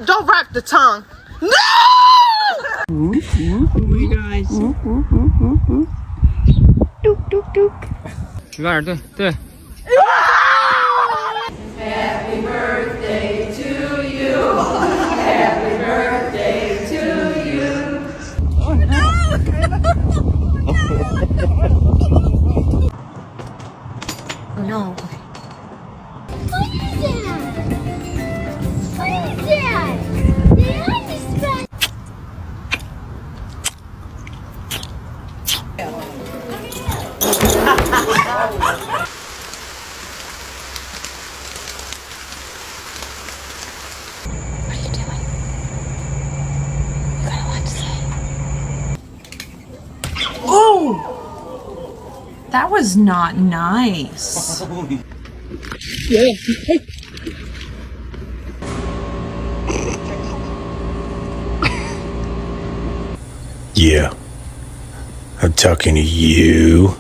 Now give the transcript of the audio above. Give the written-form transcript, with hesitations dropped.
Don't wrap the tongue. No! Oh my gosh. Dook, dook, dook. 举个耳，对对。 Happy birthday to you. Happy birthday to you. Oh no! Oh no. What is that? What is that? Did I just spend? What are you doing? You gotta watch this. Oh! That was not nice. Yeah. I'm talking to you.